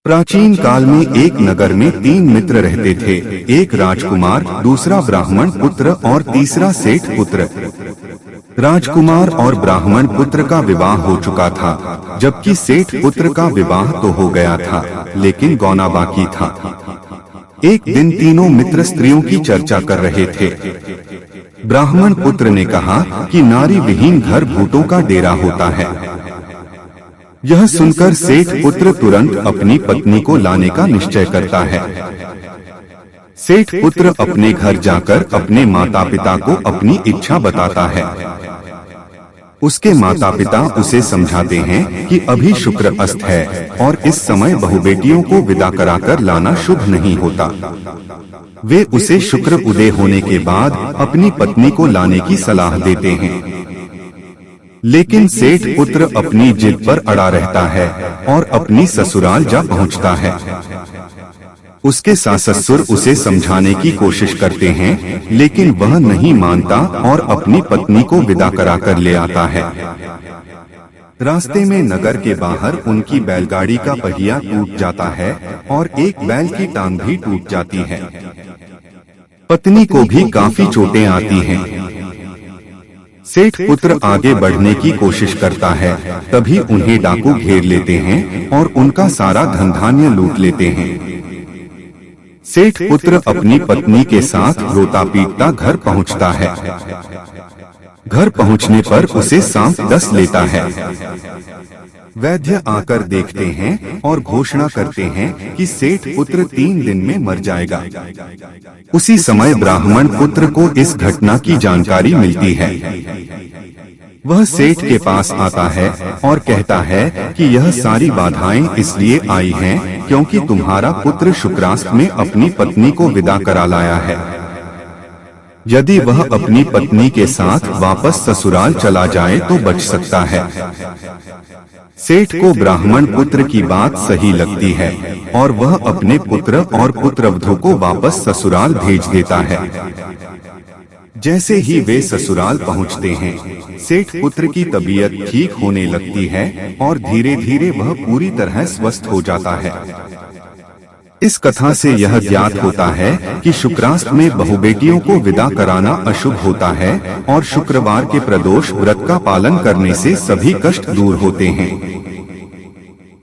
प्राचीन काल में एक नगर में 3 मित्र रहते थे। एक राजकुमार, दूसरा ब्राह्मण पुत्र और तीसरा सेठ पुत्र। राजकुमार और ब्राह्मण पुत्र का विवाह हो चुका था, जबकि सेठ पुत्र का विवाह तो हो गया था, लेकिन गौना बाकी था। एक दिन तीनों मित्र स्त्रियों की चर्चा कर रहे थे। ब्राह्मण पुत्र ने कहा कि नारी विहीन घर भूतों का डेरा होता है। यह सुनकर सेठ पुत्र तुरंत अपनी पत्नी को लाने का निश्चय करता है। सेठ पुत्र अपने घर जाकर अपने माता पिता को अपनी इच्छा बताता है। उसके माता पिता उसे समझाते हैं कि अभी शुक्र अस्त है और इस समय बहुबेटियों को विदा कराकर लाना शुभ नहीं होता। वे उसे शुक्र उदय होने के बाद अपनी पत्नी को लाने की सलाह देते हैं। लेकिन सेठ पुत्र अपनी जिद पर अड़ा रहता है और अपनी ससुराल जा पहुंचता है। उसके सास ससुर उसे समझाने की कोशिश करते हैं, लेकिन वह नहीं मानता और अपनी पत्नी को विदा कराकर ले आता है। रास्ते में नगर के बाहर उनकी बैलगाड़ी का पहिया टूट जाता है और एक बैल की टांग भी टूट जाती है। पत्नी को भी काफी चोटें आती हैं। सेठ पुत्र आगे बढ़ने की कोशिश करता है, तभी उन्हें डाकू घेर लेते हैं और उनका सारा धन धान्य लूट लेते हैं। सेठ पुत्र अपनी पत्नी के साथ रोता पीटता घर पहुंचता है। घर पहुंचने पर उसे सांप डस लेता है। वैद्य आकर देखते हैं और घोषणा करते हैं कि सेठ पुत्र 3 दिन में मर जाएगा। उसी समय ब्राह्मण पुत्र को इस घटना की जानकारी मिलती है। वह सेठ के पास आता है और कहता है कि यह सारी बाधाएं इसलिए आई हैं क्योंकि तुम्हारा पुत्र शुक्रास्त में अपनी पत्नी को विदा करा लाया है। यदि वह अपनी पत्नी के साथ वापस ससुराल चला जाए तो बच सकता है। सेठ को ब्राह्मण पुत्र की बात सही लगती है और वह अपने पुत्र और पुत्रवधू को वापस ससुराल भेज देता है। जैसे ही वे ससुराल पहुंचते हैं, सेठ पुत्र की तबीयत ठीक होने लगती है और धीरे धीरे वह पूरी तरह स्वस्थ हो जाता है। इस कथा से यह ज्ञात होता है कि शुक्रास्त में बहुबेटियों को विदा कराना अशुभ होता है और शुक्रवार के प्रदोष व्रत का पालन करने से सभी कष्ट दूर होते हैं।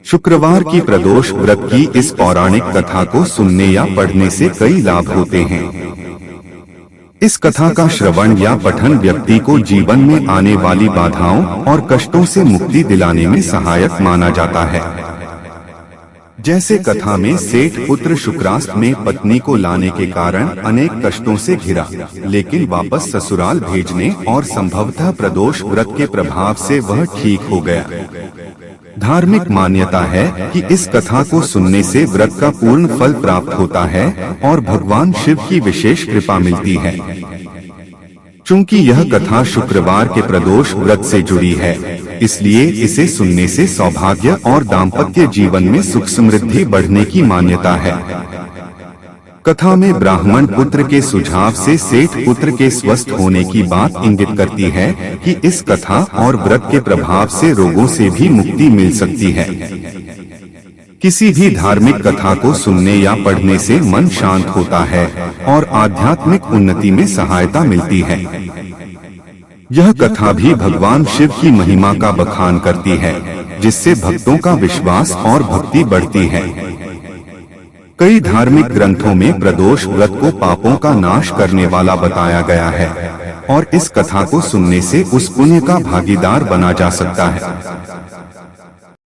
शुक्रवार की प्रदोष व्रत की इस पौराणिक कथा को सुनने या पढ़ने से कई लाभ होते हैं। इस कथा का श्रवण या पठन व्यक्ति को जीवन में आने वाली बाधाओं और कष्टों से मुक्ति दिलाने में सहायक माना जाता है। जैसे कथा में सेठ पुत्र शुक्रास्त में पत्नी को लाने के कारण अनेक कष्टों से घिरा, लेकिन वापस ससुराल भेजने और संभवतः प्रदोष व्रत के प्रभाव से वह ठीक हो गया। धार्मिक मान्यता है कि इस कथा को सुनने से व्रत का पूर्ण फल प्राप्त होता है और भगवान शिव की विशेष कृपा मिलती है। चूंकि यह कथा शुक्रवार के प्रदोष व्रत से जुड़ी है, इसलिए इसे सुनने से सौभाग्य और दाम्पत्य जीवन में सुख समृद्धि बढ़ने की मान्यता है। कथा में ब्राह्मण पुत्र के सुझाव से सेठ पुत्र के स्वस्थ होने की बात इंगित करती है कि इस कथा और व्रत के प्रभाव से रोगों से भी मुक्ति मिल सकती है। किसी भी धार्मिक कथा को सुनने या पढ़ने से मन शांत होता है और आध्यात्मिक उन्नति में सहायता मिलती है। यह कथा भी भगवान शिव की महिमा का बखान करती है, जिससे भक्तों का विश्वास और भक्ति बढ़ती है। कई धार्मिक ग्रंथों में प्रदोष व्रत को पापों का नाश करने वाला बताया गया है और इस कथा को सुनने से उस पुण्य का भागीदार बना जा सकता है।